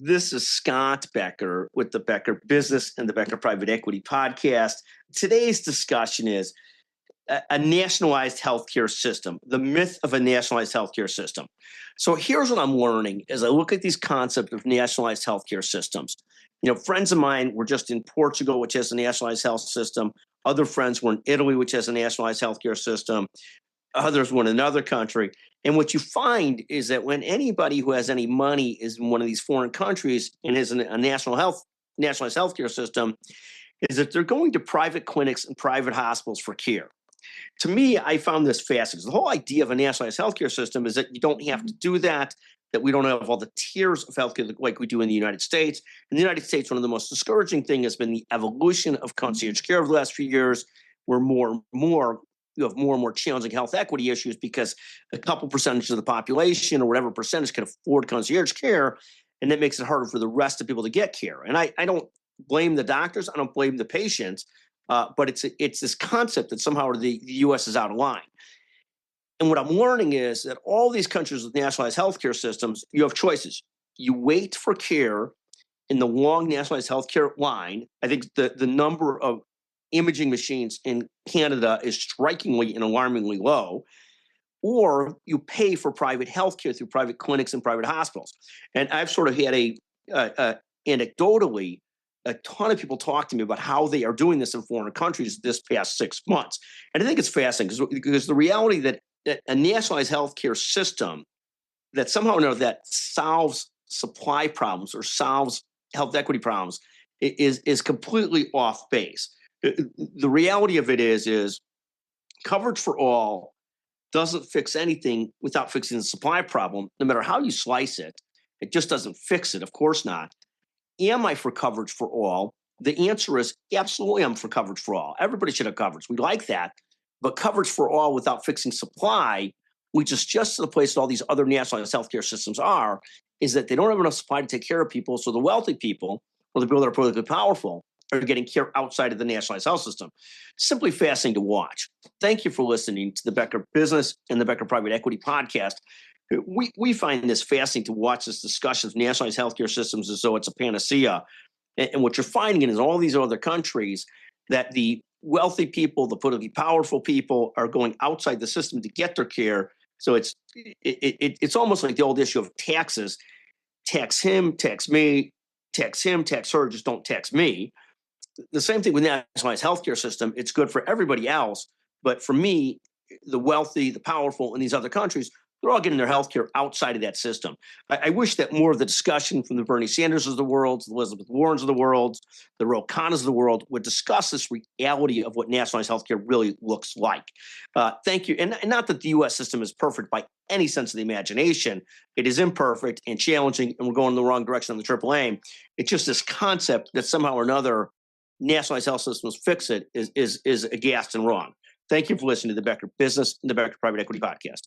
This is Scott Becker with the Becker Business and the Becker Private Equity Podcast. Today's discussion is a nationalized healthcare system, the myth of a nationalized healthcare system. So here's what I'm learning as I look at these concepts of nationalized healthcare systems. Friends of mine were just in Portugal, which has a nationalized health system. Other friends were in Italy, which has a nationalized healthcare system. Others were in another country. And what you find is that when anybody who has any money is in one of these foreign countries and has a nationalized healthcare system, is that they're going to private clinics and private hospitals for care. To me, I found this fascinating. The whole idea of a nationalized healthcare system is that you don't have to do that we don't have all the tiers of healthcare like we do in the United States. In the United States, one of the most discouraging things has been the evolution of concierge care over the last few years, where you have more and more challenging health equity issues because a couple percentage of the population or whatever percentage can afford concierge care, and that makes it harder for the rest of people to get care. And I don't blame the doctors. I don't blame the patients. But it's this concept that somehow the U.S. is out of line. And what I'm learning is that all these countries with nationalized healthcare systems, you have choices. You wait for care in the long nationalized healthcare line. I think the number of imaging machines in Canada is strikingly and alarmingly low. Or you pay for private healthcare through private clinics and private hospitals. And I've sort of had anecdotally, a ton of people talk to me about how they are doing this in foreign countries this past 6 months. And I think it's fascinating because the reality that a nationalized healthcare system that somehow or another that solves supply problems or solves health equity problems is completely off base. The reality of it is coverage for all doesn't fix anything without fixing the supply problem. No matter how you slice it, it just doesn't fix it. Of course not. Am I for coverage for all? The answer is absolutely I'm for coverage for all. Everybody should have coverage. We like that. But coverage for all without fixing supply, which is just to the place that all these other nationalized healthcare systems are, is that they don't have enough supply to take care of people. So the wealthy people or the people that are politically powerful are getting care outside of the nationalized health system. Simply fascinating to watch. Thank you for listening to the Becker Business and the Becker Private Equity Podcast. We find this fascinating to watch this discussion of nationalized healthcare systems as though it's a panacea. And what you're finding in all these other countries that the wealthy people, the politically powerful people are going outside the system to get their care. So it's almost like the old issue of taxes. Tax him, tax me, tax him, tax her, just don't tax me. The same thing with the nationalized healthcare system. It's good for everybody else. But for me, the wealthy, the powerful in these other countries, they're all getting their health care outside of that system. I wish that more of the discussion from the Bernie Sanders of the world, the Elizabeth Warrens of the world, the Ro Khannas of the world would discuss this reality of what nationalized health care really looks like. Thank you. And not that the U.S. system is perfect by any sense of the imagination. It is imperfect and challenging, and we're going in the wrong direction on the triple aim. It's just this concept that somehow or another nationalized health systems fix it is aghast and wrong. Thank you for listening to the Becker Business and the Becker Private Equity Podcast.